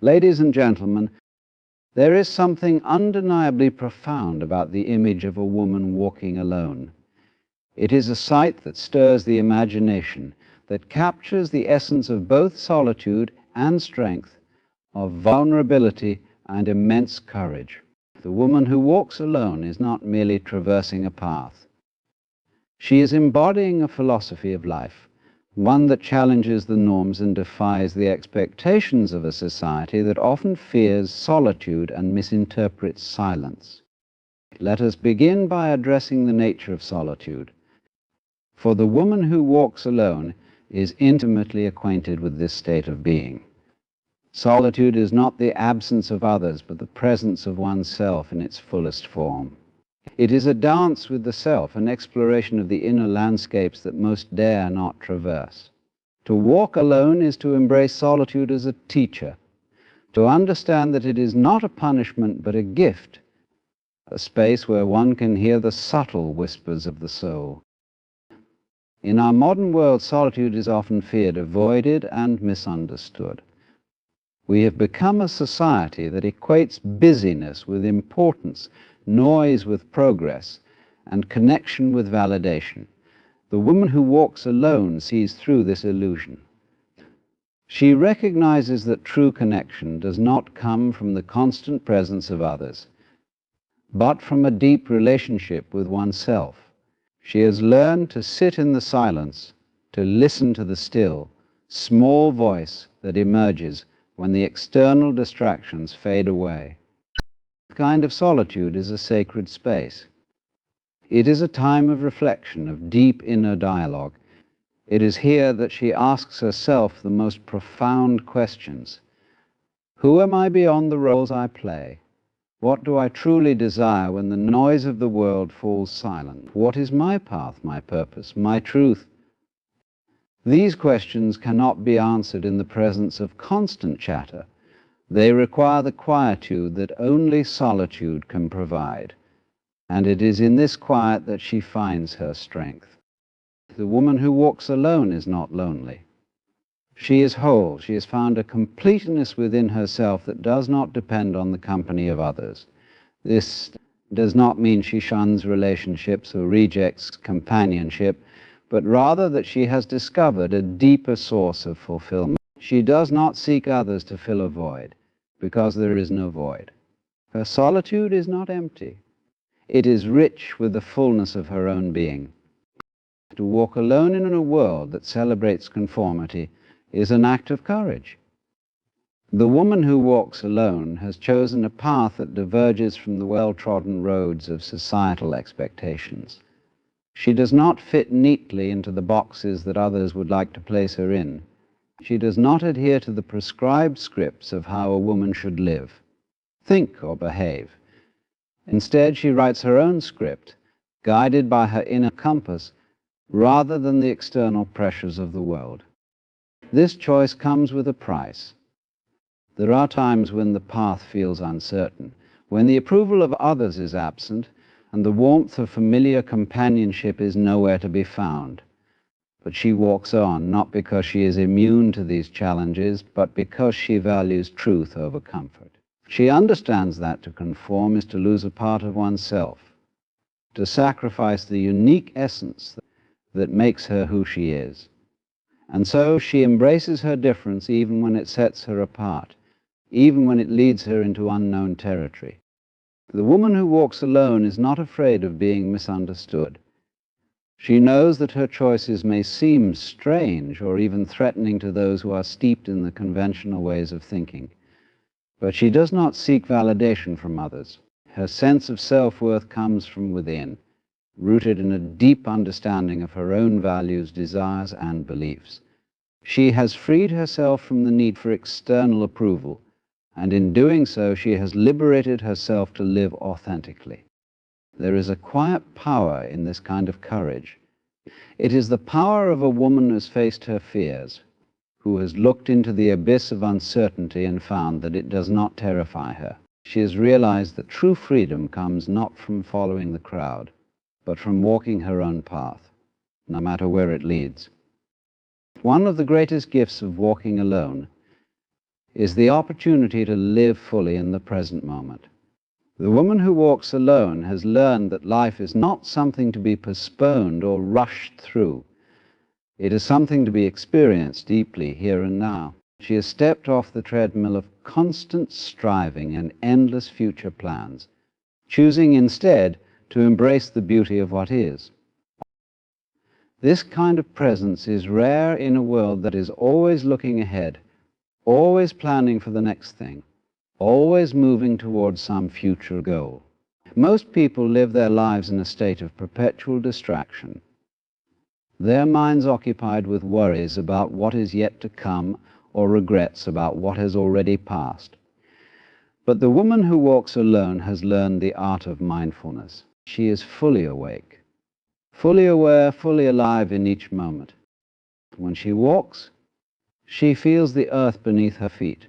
Ladies and gentlemen, there is something undeniably profound about the image of a woman walking alone. It is a sight that stirs the imagination, that captures the essence of both solitude and strength, of vulnerability and immense courage. The woman who walks alone is not merely traversing a path. She is embodying a philosophy of life, one that challenges the norms and defies the expectations of a society that often fears solitude and misinterprets silence. Let us begin by addressing the nature of solitude. For the woman who walks alone is intimately acquainted with this state of being. Solitude is not the absence of others, but the presence of oneself in its fullest form. It is a dance with the self, an exploration of the inner landscapes that most dare not traverse. To walk alone is to embrace solitude as a teacher, to understand that it is not a punishment but a gift, a space where one can hear the subtle whispers of the soul. In our modern world, solitude is often feared, avoided, and misunderstood. We have become a society that equates busyness with importance, noise with progress, and connection with validation. The woman who walks alone sees through this illusion. She recognizes that true connection does not come from the constant presence of others, but from a deep relationship with oneself. She has learned to sit in the silence, to listen to the still, small voice that emerges when the external distractions fade away. The kind of solitude is a sacred space. It is a time of reflection, of deep inner dialogue. It is here that she asks herself the most profound questions. Who am I beyond the roles I play? What do I truly desire when the noise of the world falls silent? What is my path, my purpose, my truth? These questions cannot be answered in the presence of constant chatter. They require the quietude that only solitude can provide. And it is in this quiet that she finds her strength. The woman who walks alone is not lonely. She is whole. She has found a completeness within herself that does not depend on the company of others. This does not mean she shuns relationships or rejects companionship, but rather that she has discovered a deeper source of fulfillment. She does not seek others to fill a void, because there is no void. Her solitude is not empty. It is rich with the fullness of her own being. To walk alone in a world that celebrates conformity is an act of courage. The woman who walks alone has chosen a path that diverges from the well-trodden roads of societal expectations. She does not fit neatly into the boxes that others would like to place her in. She does not adhere to the prescribed scripts of how a woman should live, think, or behave. Instead, she writes her own script, guided by her inner compass, rather than the external pressures of the world. This choice comes with a price. There are times when the path feels uncertain, when the approval of others is absent, and the warmth of familiar companionship is nowhere to be found. But she walks on, not because she is immune to these challenges, but because she values truth over comfort. She understands that to conform is to lose a part of oneself, to sacrifice the unique essence that makes her who she is. And so she embraces her difference even when it sets her apart, even when it leads her into unknown territory. The woman who walks alone is not afraid of being misunderstood. She knows that her choices may seem strange or even threatening to those who are steeped in the conventional ways of thinking. But she does not seek validation from others. Her sense of self-worth comes from within, rooted in a deep understanding of her own values, desires, and beliefs. She has freed herself from the need for external approval, and in doing so, she has liberated herself to live authentically. There is a quiet power in this kind of courage. It is the power of a woman who has faced her fears, who has looked into the abyss of uncertainty and found that it does not terrify her. She has realized that true freedom comes not from following the crowd, but from walking her own path, no matter where it leads. One of the greatest gifts of walking alone is the opportunity to live fully in the present moment. The woman who walks alone has learned that life is not something to be postponed or rushed through. It is something to be experienced deeply here and now. She has stepped off the treadmill of constant striving and endless future plans, choosing instead to embrace the beauty of what is. This kind of presence is rare in a world that is always looking ahead, always planning for the next thing, always moving towards some future goal. Most people live their lives in a state of perpetual distraction, their minds occupied with worries about what is yet to come or regrets about what has already passed. But the woman who walks alone has learned the art of mindfulness. She is fully awake, fully aware, fully alive in each moment. When she walks, she feels the earth beneath her feet.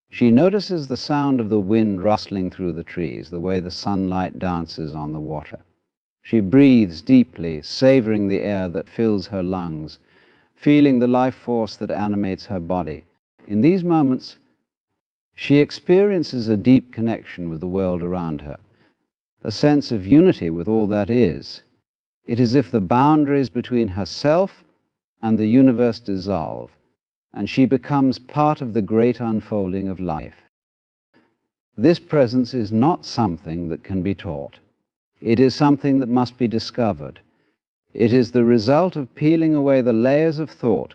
She notices the sound of the wind rustling through the trees, the way the sunlight dances on the water. She breathes deeply, savoring the air that fills her lungs, feeling the life force that animates her body. In these moments, she experiences a deep connection with the world around her, a sense of unity with all that is. It is as if the boundaries between herself and the universe dissolve, and she becomes part of the great unfolding of life. This presence is not something that can be taught. It is something that must be discovered. It is the result of peeling away the layers of thought,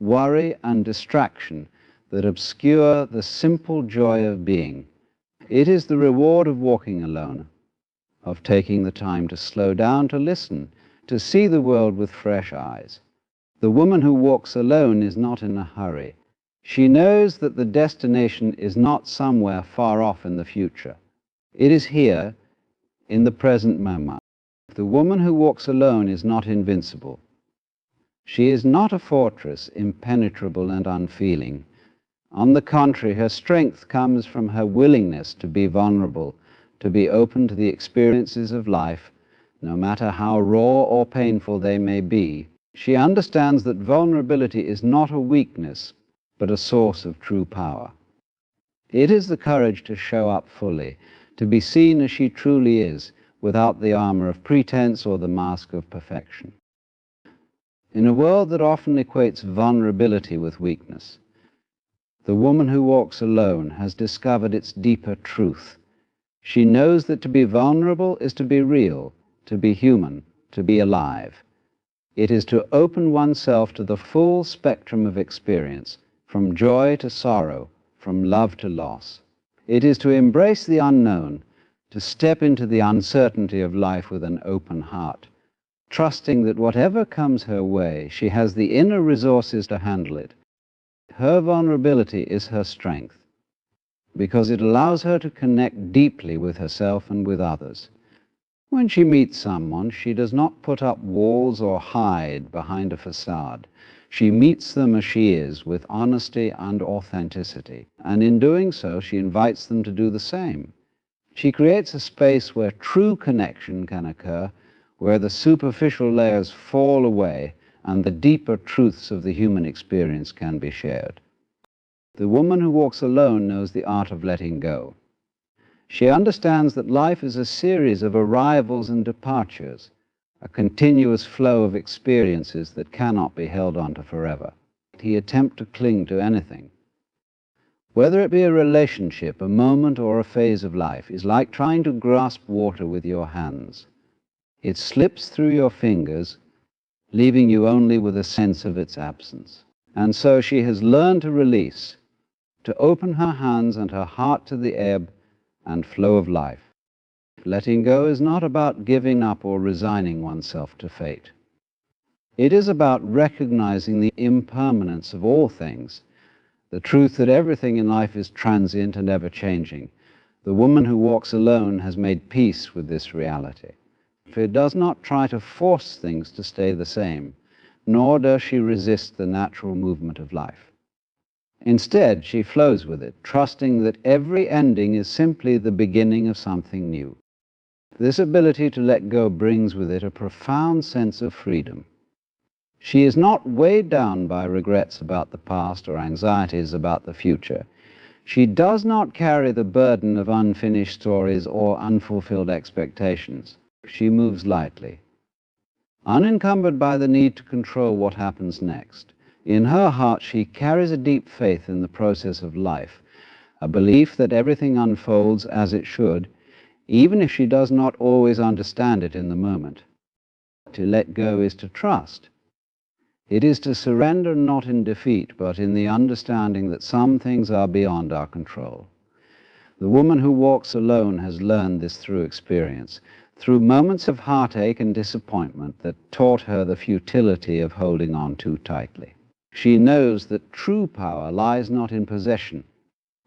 worry, and distraction that obscure the simple joy of being. It is the reward of walking alone, of taking the time to slow down, to listen, to see the world with fresh eyes. The woman who walks alone is not in a hurry. She knows that the destination is not somewhere far off in the future. It is here, in the present moment. The woman who walks alone is not invincible. She is not a fortress, impenetrable and unfeeling. On the contrary, her strength comes from her willingness to be vulnerable, to be open to the experiences of life, no matter how raw or painful they may be. She understands that vulnerability is not a weakness, but a source of true power. It is the courage to show up fully, to be seen as she truly is, without the armor of pretense or the mask of perfection. In a world that often equates vulnerability with weakness, the woman who walks alone has discovered its deeper truth. She knows that to be vulnerable is to be real, to be human, to be alive. It is to open oneself to the full spectrum of experience, from joy to sorrow, from love to loss. It is to embrace the unknown, to step into the uncertainty of life with an open heart, trusting that whatever comes her way, she has the inner resources to handle it. Her vulnerability is her strength, because it allows her to connect deeply with herself and with others. When she meets someone, she does not put up walls or hide behind a facade. She meets them as she is, with honesty and authenticity, and in doing so, she invites them to do the same. She creates a space where true connection can occur, where the superficial layers fall away and the deeper truths of the human experience can be shared. The woman who walks alone knows the art of letting go. She understands that life is a series of arrivals and departures, a continuous flow of experiences that cannot be held on to forever. He attempts to cling to anything. Whether it be a relationship, a moment, or a phase of life, is like trying to grasp water with your hands. It slips through your fingers, leaving you only with a sense of its absence. And so she has learned to release, to open her hands and her heart to the ebb and flow of life. Letting go is not about giving up or resigning oneself to fate. It is about recognizing the impermanence of all things, the truth that everything in life is transient and ever-changing. The woman who walks alone has made peace with this reality. She does not try to force things to stay the same, nor does she resist the natural movement of life. Instead, she flows with it, trusting that every ending is simply the beginning of something new. This ability to let go brings with it a profound sense of freedom. She is not weighed down by regrets about the past or anxieties about the future. She does not carry the burden of unfinished stories or unfulfilled expectations. She moves lightly, unencumbered by the need to control what happens next. In her heart, she carries a deep faith in the process of life, a belief that everything unfolds as it should, even if she does not always understand it in the moment. To let go is to trust. It is to surrender not in defeat, but in the understanding that some things are beyond our control. The woman who walks alone has learned this through experience, through moments of heartache and disappointment that taught her the futility of holding on too tightly. She knows that true power lies not in possession,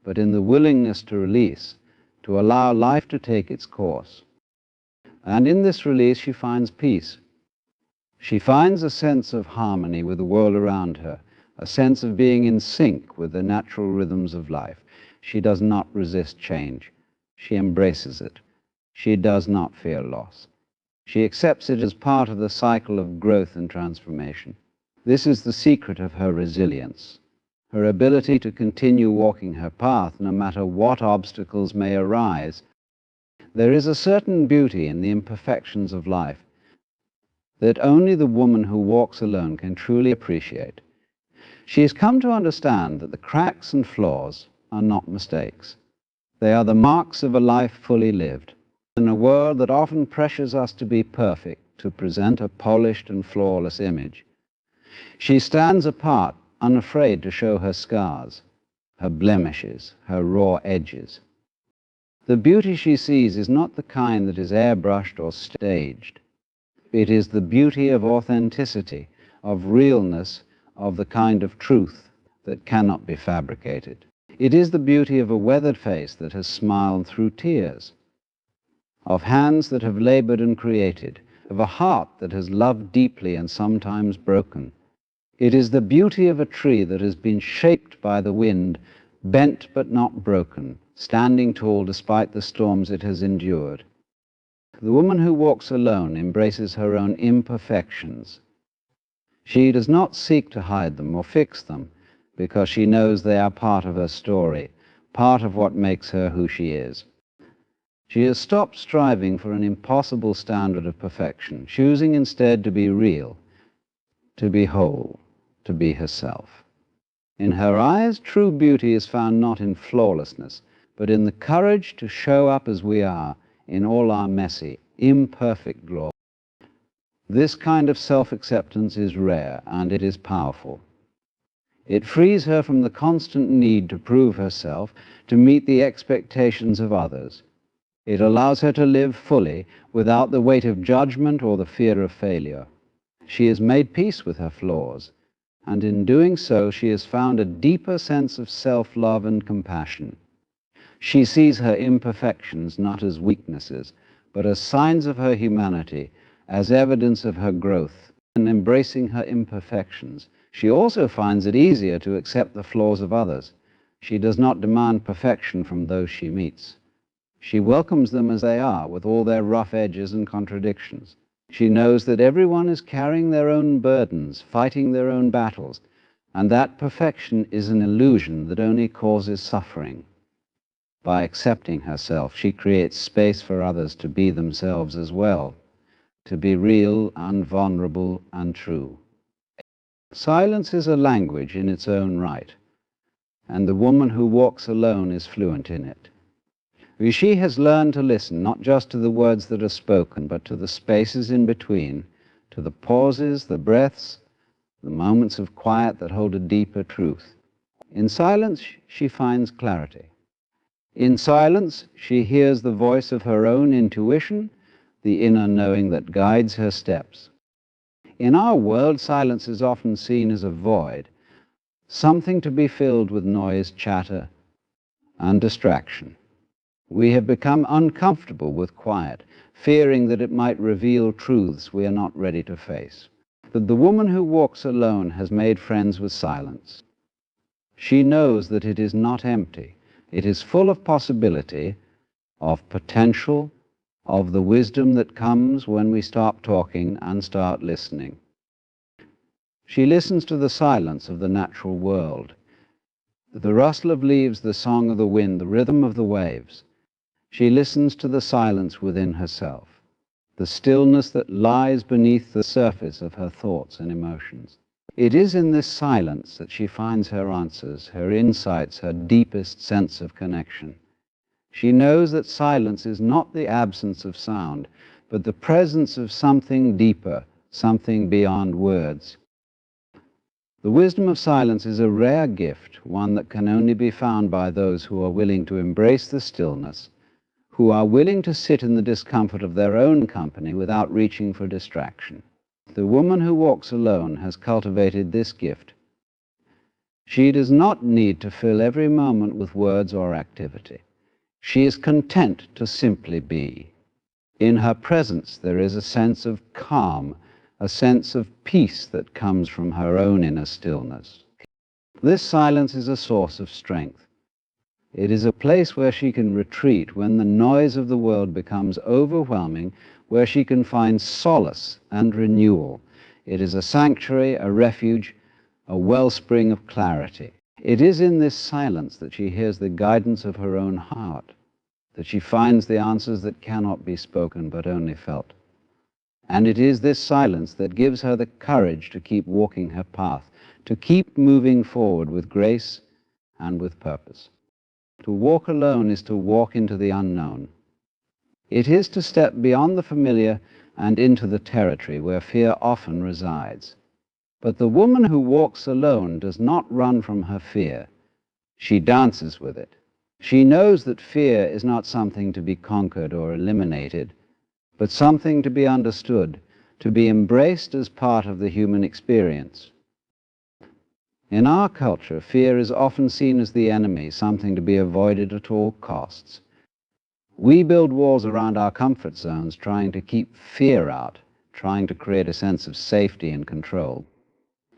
but in the willingness to release, to allow life to take its course. And in this release she finds peace. She finds a sense of harmony with the world around her, a sense of being in sync with the natural rhythms of life. She does not resist change. She embraces it. She does not fear loss. She accepts it as part of the cycle of growth and transformation. This is the secret of her resilience, her ability to continue walking her path no matter what obstacles may arise. There is a certain beauty in the imperfections of life that only the woman who walks alone can truly appreciate. She has come to understand that the cracks and flaws are not mistakes. They are the marks of a life fully lived. In a world that often pressures us to be perfect, to present a polished and flawless image, she stands apart, unafraid to show her scars, her blemishes, her raw edges. The beauty she sees is not the kind that is airbrushed or staged. It is the beauty of authenticity, of realness, of the kind of truth that cannot be fabricated. It is the beauty of a weathered face that has smiled through tears, of hands that have labored and created, of a heart that has loved deeply and sometimes broken. It is the beauty of a tree that has been shaped by the wind, bent but not broken, standing tall despite the storms it has endured. The woman who walks alone embraces her own imperfections. She does not seek to hide them or fix them, because she knows they are part of her story, part of what makes her who she is. She has stopped striving for an impossible standard of perfection, choosing instead to be real, to be whole, to be herself. In her eyes, true beauty is found not in flawlessness, but in the courage to show up as we are, in all our messy, imperfect glory. This kind of self-acceptance is rare, and it is powerful. It frees her from the constant need to prove herself, to meet the expectations of others. It allows her to live fully, without the weight of judgment or the fear of failure. She has made peace with her flaws, and in doing so, she has found a deeper sense of self-love and compassion. She sees her imperfections not as weaknesses, but as signs of her humanity, as evidence of her growth. In embracing her imperfections, she also finds it easier to accept the flaws of others. She does not demand perfection from those she meets. She welcomes them as they are, with all their rough edges and contradictions. She knows that everyone is carrying their own burdens, fighting their own battles, and that perfection is an illusion that only causes suffering. By accepting herself, she creates space for others to be themselves as well, to be real and vulnerable and true. Silence is a language in its own right, and the woman who walks alone is fluent in it. She has learned to listen not just to the words that are spoken, but to the spaces in between, to the pauses, the breaths, the moments of quiet that hold a deeper truth. In silence, she finds clarity. In silence, she hears the voice of her own intuition, the inner knowing that guides her steps. In our world, silence is often seen as a void, something to be filled with noise, chatter, and distraction. We have become uncomfortable with quiet, fearing that it might reveal truths we are not ready to face. But the woman who walks alone has made friends with silence. She knows that it is not empty. It is full of possibility, of potential, of the wisdom that comes when we stop talking and start listening. She listens to the silence of the natural world, the rustle of leaves, the song of the wind, the rhythm of the waves. She listens to the silence within herself, the stillness that lies beneath the surface of her thoughts and emotions. It is in this silence that she finds her answers, her insights, her deepest sense of connection. She knows that silence is not the absence of sound, but the presence of something deeper, something beyond words. The wisdom of silence is a rare gift, one that can only be found by those who are willing to embrace the stillness, who are willing to sit in the discomfort of their own company without reaching for distraction. The woman who walks alone has cultivated this gift. She does not need to fill every moment with words or activity. She is content to simply be. In her presence there is a sense of calm, a sense of peace that comes from her own inner stillness. This silence is a source of strength. It is a place where she can retreat when the noise of the world becomes overwhelming, where she can find solace and renewal. It is a sanctuary, a refuge, a wellspring of clarity. It is in this silence that she hears the guidance of her own heart, that she finds the answers that cannot be spoken but only felt. And it is this silence that gives her the courage to keep walking her path, to keep moving forward with grace and with purpose. To walk alone is to walk into the unknown. It is to step beyond the familiar and into the territory where fear often resides. But the woman who walks alone does not run from her fear. She dances with it. She knows that fear is not something to be conquered or eliminated, but something to be understood, to be embraced as part of the human experience. In our culture, fear is often seen as the enemy, something to be avoided at all costs. We build walls around our comfort zones, trying to keep fear out, trying to create a sense of safety and control.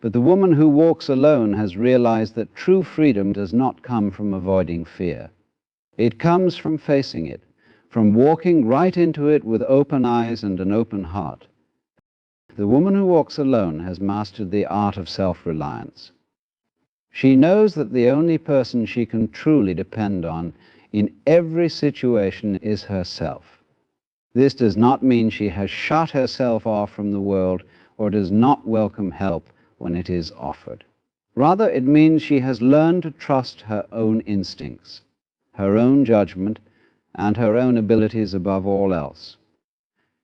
But the woman who walks alone has realized that true freedom does not come from avoiding fear. It comes from facing it, from walking right into it with open eyes and an open heart. The woman who walks alone has mastered the art of self-reliance. She knows that the only person she can truly depend on in every situation is herself. This does not mean she has shut herself off from the world or does not welcome help when it is offered. Rather, it means she has learned to trust her own instincts, her own judgment, and her own abilities above all else.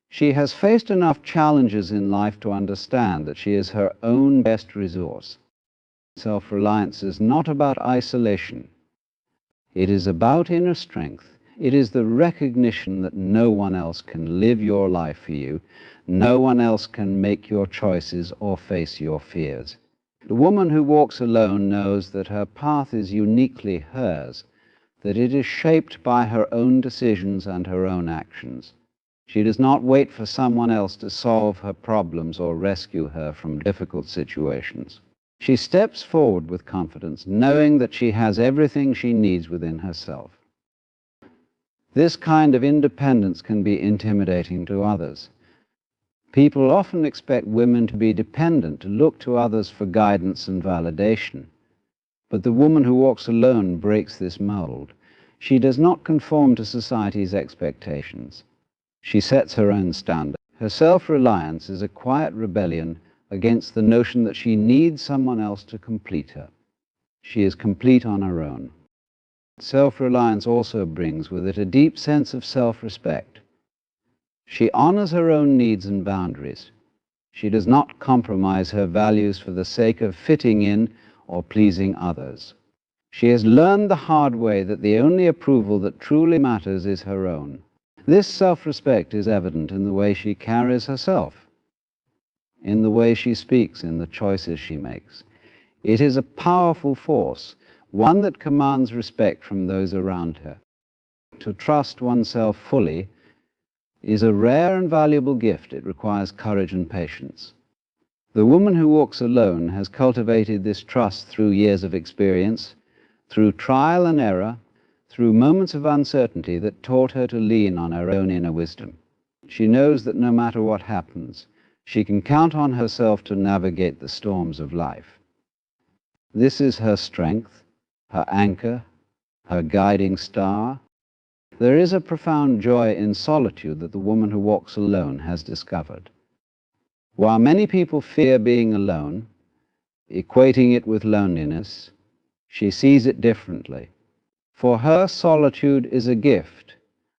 She has faced enough challenges in life to understand that she is her own best resource. Self-reliance is not about isolation. It is about inner strength. It is the recognition that no one else can live your life for you. No one else can make your choices or face your fears. The woman who walks alone knows that her path is uniquely hers, that it is shaped by her own decisions and her own actions. She does not wait for someone else to solve her problems or rescue her from difficult situations. She steps forward with confidence, knowing that she has everything she needs within herself. This kind of independence can be intimidating to others. People often expect women to be dependent, to look to others for guidance and validation. But the woman who walks alone breaks this mold. She does not conform to society's expectations. She sets her own standard. Her self-reliance is a quiet rebellion against the notion that she needs someone else to complete her. She is complete on her own. Self-reliance also brings with it a deep sense of self-respect. She honors her own needs and boundaries. She does not compromise her values for the sake of fitting in or pleasing others. She has learned the hard way that the only approval that truly matters is her own. This self-respect is evident in the way she carries herself, in the way she speaks, in the choices she makes. It is a powerful force, one that commands respect from those around her. To trust oneself fully is a rare and valuable gift. It requires courage and patience. The woman who walks alone has cultivated this trust through years of experience, through trial and error, through moments of uncertainty that taught her to lean on her own inner wisdom. She knows that no matter what happens, She can count on herself to navigate the storms of life. This is her strength, her anchor, her guiding star. There is a profound joy in solitude that the woman who walks alone has discovered. While many people fear being alone, equating it with loneliness, she sees it differently. For her, solitude is a gift,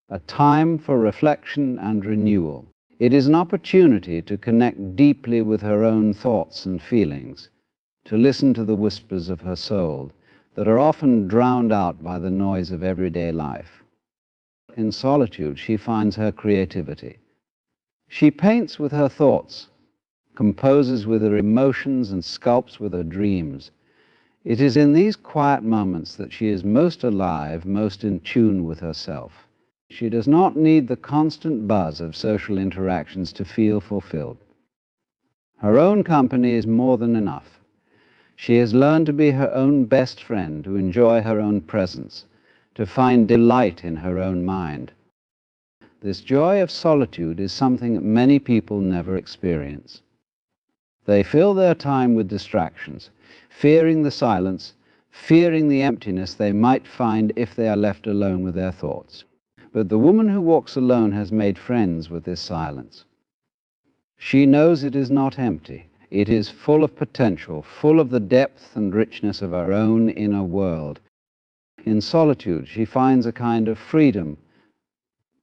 a time for reflection and renewal. It is an opportunity to connect deeply with her own thoughts and feelings, to listen to the whispers of her soul that are often drowned out by the noise of everyday life. In solitude, she finds her creativity. She paints with her thoughts, composes with her emotions, and sculpts with her dreams. It is in these quiet moments that she is most alive, most in tune with herself. She does not need the constant buzz of social interactions to feel fulfilled. Her own company is more than enough. She has learned to be her own best friend, to enjoy her own presence, to find delight in her own mind. This joy of solitude is something that many people never experience. They fill their time with distractions, fearing the silence, fearing the emptiness they might find if they are left alone with their thoughts. But the woman who walks alone has made friends with this silence. She knows it is not empty. It is full of potential, full of the depth and richness of her own inner world. In solitude, she finds a kind of freedom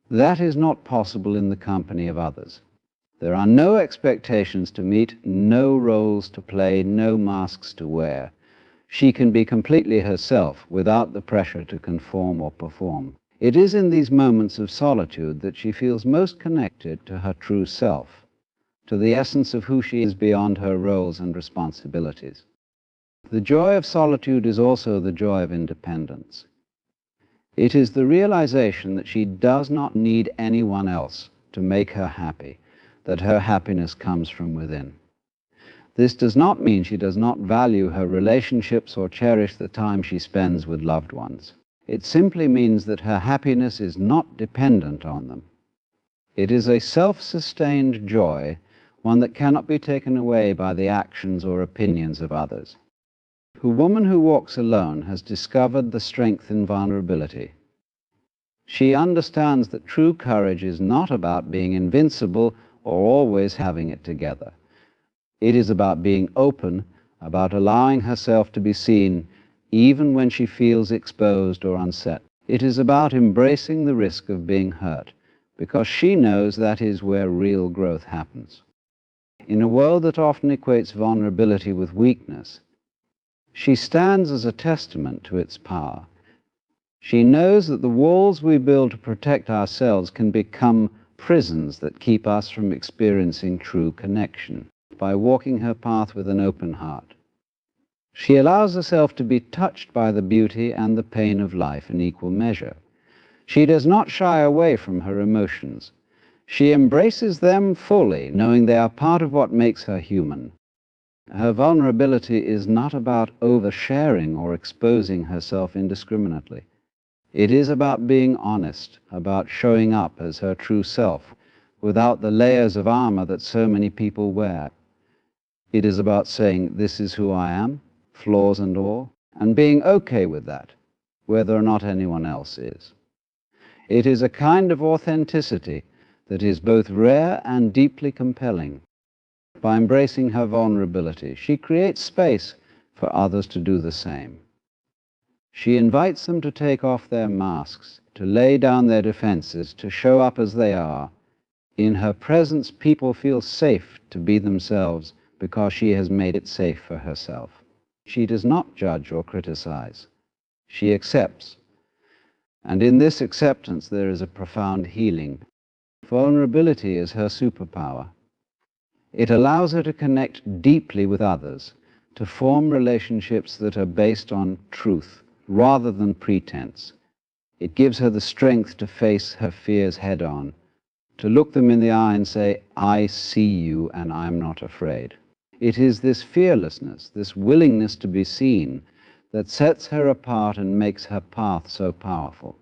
that is not possible in the company of others. There are no expectations to meet, no roles to play, no masks to wear. She can be completely herself without the pressure to conform or perform. It is in these moments of solitude that she feels most connected to her true self, to the essence of who she is beyond her roles and responsibilities. The joy of solitude is also the joy of independence. It is the realization that she does not need anyone else to make her happy, that her happiness comes from within. This does not mean she does not value her relationships or cherish the time she spends with loved ones. It simply means that her happiness is not dependent on them. It is a self-sustained joy, one that cannot be taken away by the actions or opinions of others. The woman who walks alone has discovered the strength in vulnerability. She understands that true courage is not about being invincible or always having it together. It is about being open, about allowing herself to be seen even when she feels exposed or unset. It is about embracing the risk of being hurt, because she knows that is where real growth happens. In a world that often equates vulnerability with weakness, she stands as a testament to its power. She knows that the walls we build to protect ourselves can become prisons that keep us from experiencing true connection. By walking her path with an open heart, she allows herself to be touched by the beauty and the pain of life in equal measure. She does not shy away from her emotions. She embraces them fully, knowing they are part of what makes her human. Her vulnerability is not about oversharing or exposing herself indiscriminately. It is about being honest, about showing up as her true self, without the layers of armor that so many people wear. It is about saying, this is who I am, flaws and all, and being okay with that, whether or not anyone else is. It is a kind of authenticity that is both rare and deeply compelling. By embracing her vulnerability, she creates space for others to do the same. She invites them to take off their masks, to lay down their defenses, to show up as they are. In her presence, people feel safe to be themselves because she has made it safe for herself. She does not judge or criticize. She accepts. And in this acceptance, there is a profound healing. Vulnerability is her superpower. It allows her to connect deeply with others, to form relationships that are based on truth rather than pretense. It gives her the strength to face her fears head-on, to look them in the eye and say, I see you and I'm not afraid. It is this fearlessness, this willingness to be seen, that sets her apart and makes her path so powerful.